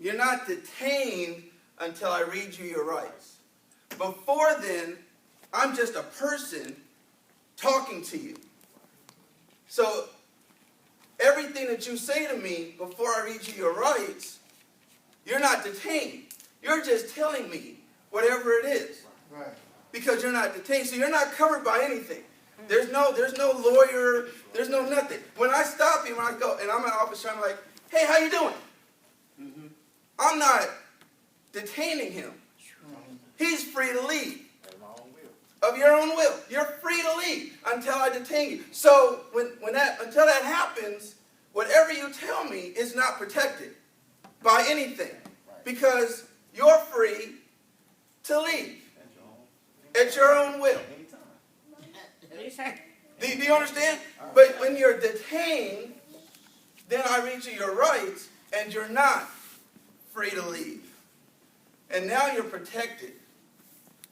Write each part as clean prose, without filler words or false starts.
you're not detained until I read you your rights. Before then, I'm just a person talking to you. So everything that you say to me before I read you your rights, you're not detained. You're just telling me whatever it is. Right. Because you're not detained. So you're not covered by anything. There's no lawyer, there's no nothing. When I stop you, when I go, and I'm an officer, I'm like, hey, how you doing? Mm-hmm. I'm not detaining him. He's free to leave. Of your own will. You're free to leave until I detain you. So until that happens, whatever you tell me is not protected by anything. Because you're free to leave at your own will. Do you understand? But when you're detained, then I read you your rights, and you're not free to leave. And now you're protected.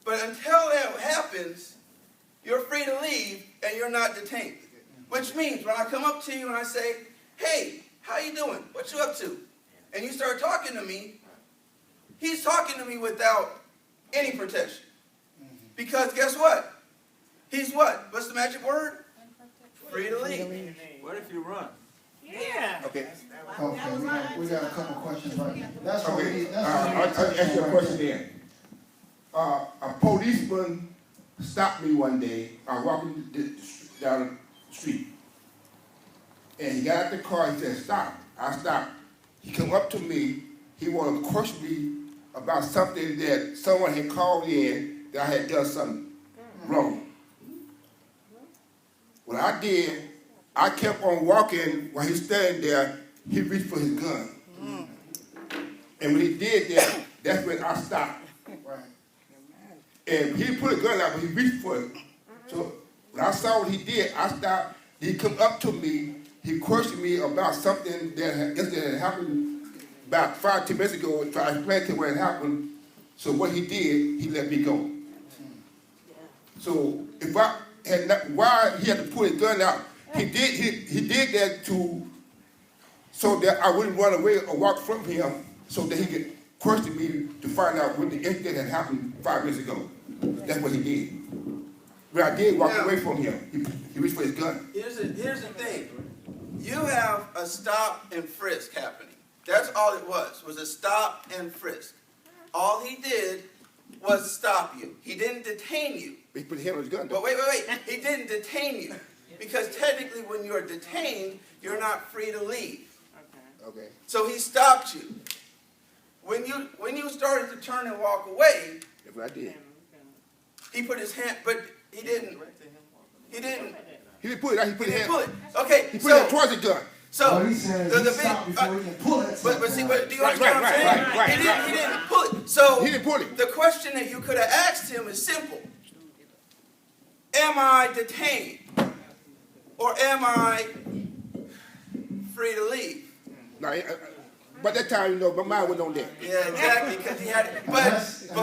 But until that happens, you're free to leave, and you're not detained. Which means when I come up to you and I say, hey, how you doing? What you up to? And you start talking to me, he's talking to me without any protection. Because guess what? He's what? What's the magic word? Free to leave. What if you run? Yeah. Okay. Okay, we got a couple questions right now. That's what we Okay, need. I'll ask you a question then. A policeman stopped me one day. I was walking down the street. And he got out the car, he said, stop. I stopped. He come up to me, he wanted to question me about something that someone had called in that I had done something wrong. What I did, I kept on walking while he's standing there, he reached for his gun. And when he did that, that's when I stopped. Right. And he put a gun out, but he reached for it. So when I saw what he did, I stopped. He come up to me, he questioned me about something that had happened about 5-10 minutes ago, so I explained to him what had happened. So what he did, he let me go. So if I had not, why he had to pull his gun out, he did that so that I wouldn't run away or walk from him, so that he could question me to find out what the incident had happened 5 years ago. That's what he did. But I did walk away from him. He reached for his gun. Here's the thing. You have a stop and frisk happening. That's all it was a stop and frisk. All he did was stop you. He didn't detain you. He put his hand on his gun. But wait. He didn't detain you. Because technically when you're detained, you're not free to leave. Okay. So he stopped you. When you started to turn and walk away, That's what I did. he put his hand, but he didn't He didn't pull it out. He put his hand. pull it. Okay, He put it towards the gun. So Well, he said he stopped before he can pull it. But do you understand what I'm saying? Right. He didn't pull it. So He didn't pull it. the question that you could have asked him is simple. Am I detained? Or am I free to leave? Now, by that time, my mind was on that. Yeah, exactly, because he had it. But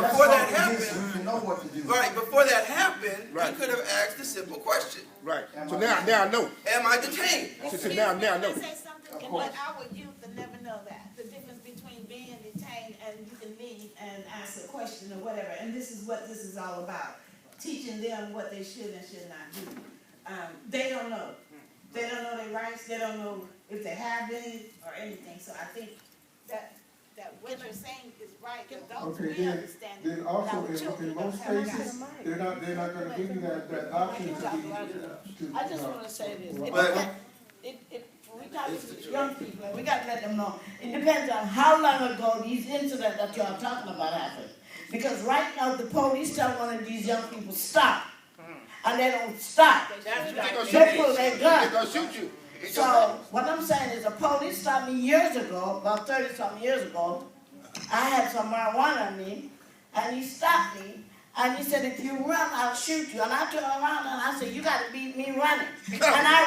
before all that it is, happened, so you know what to do. right, before that happened, Right. you could have asked a simple question. Right. So now I know. Am I detained? So now I know. Say something, but our youth will never know that. The difference between being detained and you can leave and ask a question or whatever. And this is what this is all about. Teaching them what they should and should not do. They don't know. They don't know their rights. They don't know if they have any or anything. So I think that what you're saying is right. Adults, Okay, we understand it. then also Our children in don't most have cases, that. they're not gonna give you that option to I just want to say this. But- We got young people, and we got to let them know. It depends on how long ago these incidents that you're talking about happened. Because right now, the police tell one of these young people, stop. And they don't stop. They pull their gun. They're gonna shoot you. So what I'm saying is the police stopped me years ago, about 30-something years ago. I had some marijuana on me, and he stopped me. And he said, if you run, I'll shoot you. And I turned around and I said, you got to beat me running. And I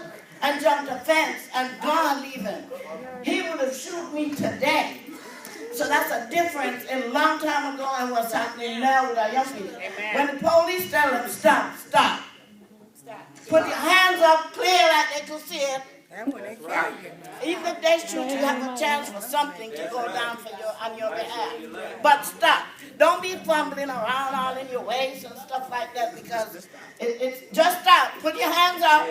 run and jumped the fence and gone leaving. He would have shot me today. So that's a difference in a long time ago and what's happening now with our young people. When the police tell them, stop. Put your hands up clear like they can see it. Even if they shoot, you have a chance for something to go down for on your behalf. But stop. Don't be fumbling around all in your ways and stuff like that, because it's just stop. Put your hands up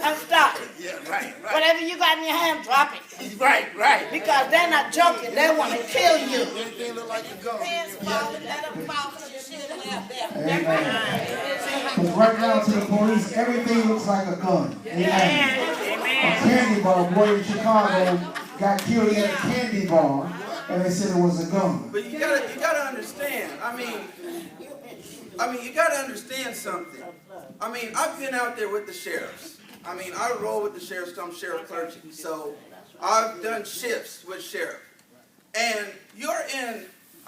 and stop. Yeah, right. Whatever you got in your hand, drop it. Right. Because they're not joking. They want to kill you. Anything look like a gun. Hands falling, let them fall to the shit out there. Amen. Because right now to the police, everything looks like a gun. Amen. A candy bar, a boy in Chicago got killed in a candy bar, and they said it was a gun. But you gotta understand. I mean, you gotta understand something. I mean, I've been out there with the sheriffs. I mean, I roll with the sheriffs, so I'm sheriff clergy. So I've done shifts with sheriff. And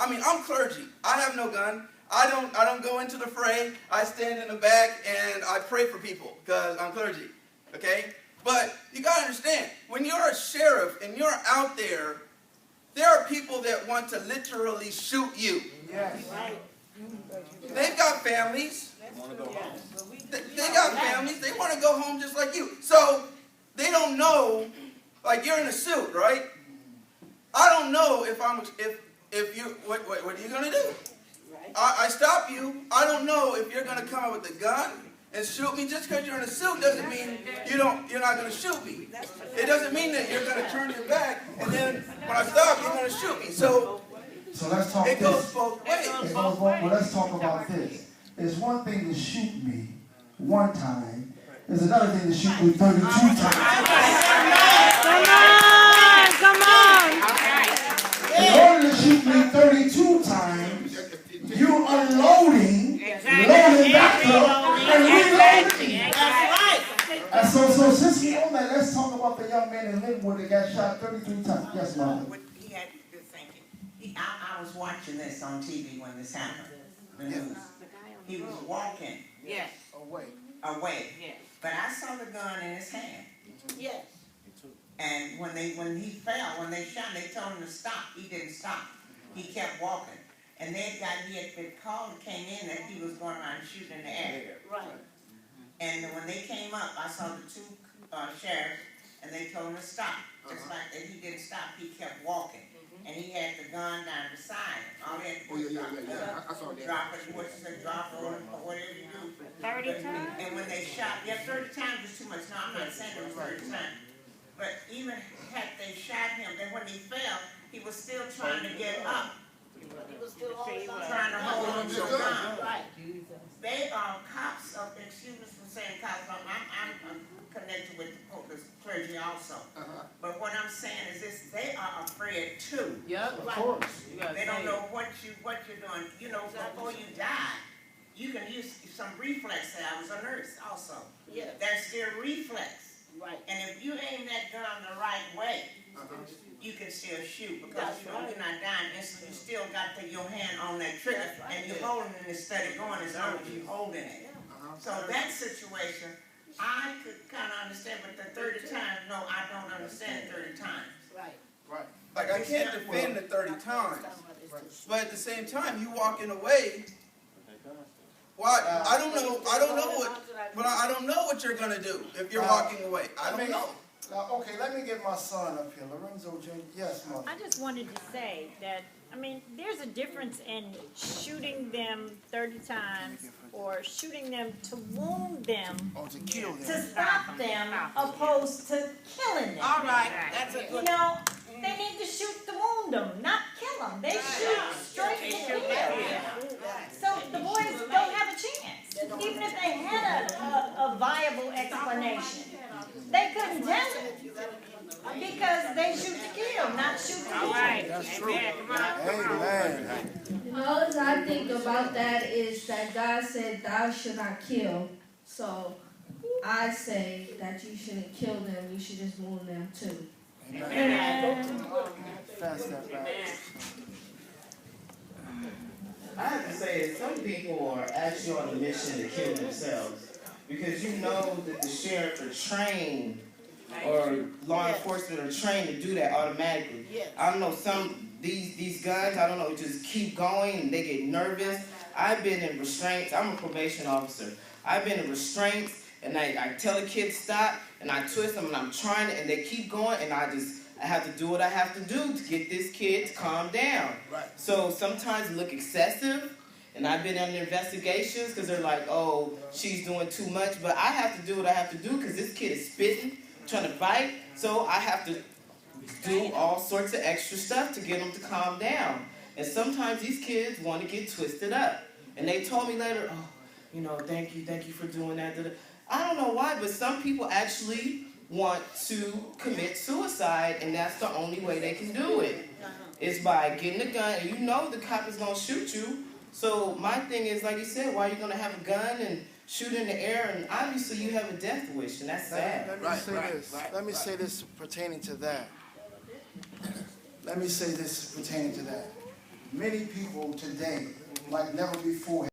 I'm clergy. I have no gun. I don't go into the fray. I stand in the back and I pray for people because I'm clergy. Okay? But you gotta understand, when you're a sheriff and you're out there are people that want to literally shoot you. Yes. They've got families. They got families. They want to go home just like you. So they don't know, like you're in a suit, right? I don't know if you what are you gonna do? I stop you. I don't know if you're gonna come out with a gun and shoot me. Just because you're in a suit doesn't mean you're not gonna shoot me. It doesn't mean that you're gonna turn your back and then when I stop you're gonna shoot me. So let's talk it goes this. both ways. Well, let's talk about this. It's one thing to shoot me one time. There's another thing to shoot me 32 times. Come on! In order to shoot me 32 times, you unloading, loading back up, and reloading. That's right. And so since we know that, let's talk about the young man in Lynnwood that got shot 33 times. Yes, Mom. He had good thinking. I was watching this on TV when this happened, the news. He was walking away. Yes. But I saw the gun in his hand. Yes. And when he fell, when they shot, they told him to stop. He didn't stop. He kept walking. And the call came in that he was going around shooting in the air. Right. And when they came up, I saw the two sheriffs, and they told him to stop. Just like that, he didn't stop. He kept walking. And he had the gun down beside him. All he had to do was drop the gun. I saw that. Drop it, drop it, or whatever you do. 30 times? And when they shot, 30 times is too much. No, I'm not saying it was 30 times. But even had they shot him, then when he fell, he was still trying to get up. He was still Trying to hold on to the gun. Right. They are cops, excuse me for saying cops, I'm connected with the clergy also. But what I'm saying is this, they are afraid too. Of course. They don't know what you're doing. You know, before you die, you can use some reflex. I was a nurse also. Yeah. That's still reflex. Right. And if you aim that gun the right way, you can still shoot because you're not dying. And so you still got your hand on that trigger and you're holding it instead of going as long as you're holding it. So that situation, I could kind of understand, but the 30 times, no, I don't understand 30 times. Right. Like I can't defend the 30 times, but at the same time, you walking away. Why? I don't know what you're gonna do if you're walking away. I don't know. Now, okay, let me get my son up here, Lorenzo Jr. Yes, Mother. I just wanted to say that, there's a difference in shooting them 30 times or shooting them to wound them, Oh, to kill them. to stop them, opposed to killing them. All right, that's a good. They need to shoot to wound them, not kill them. They shoot straight to kill. So the boys don't have a chance. Even if they had a viable explanation, they couldn't tell it because they shoot to kill, not shoot to kill. That's true. Amen. All I think about that is that God said, "Thou shalt not kill." So I say that you shouldn't kill them. You should just wound them too. Pass that back. I have to say that some people are actually on a mission to kill themselves because you know that the sheriff are trained or law enforcement are trained to do that automatically. I don't know, these guns, I don't know, just keep going and they get nervous. I've been in restraints. I'm a probation officer. I've been in restraints and I tell the kid stop, and I twist them, and I'm trying to, and they keep going, and I have to do what I have to do to get this kid to calm down. Right. So sometimes it look excessive, and I've been under investigations because they're like, oh, she's doing too much, but I have to do what I have to do because this kid is spitting, trying to bite, so I have to do all sorts of extra stuff to get them to calm down. And sometimes these kids want to get twisted up. And they told me later, oh, thank you for doing that. I don't know why, but some people actually want to commit suicide, and that's the only way they can do it. Is by getting a gun, and the cop is going to shoot you. So my thing is, like you said, why are you going to have a gun and shoot in the air? And obviously you have a death wish, and that's sad. Let me say this pertaining to that. Let me say this pertaining to that. Many people today, like never before,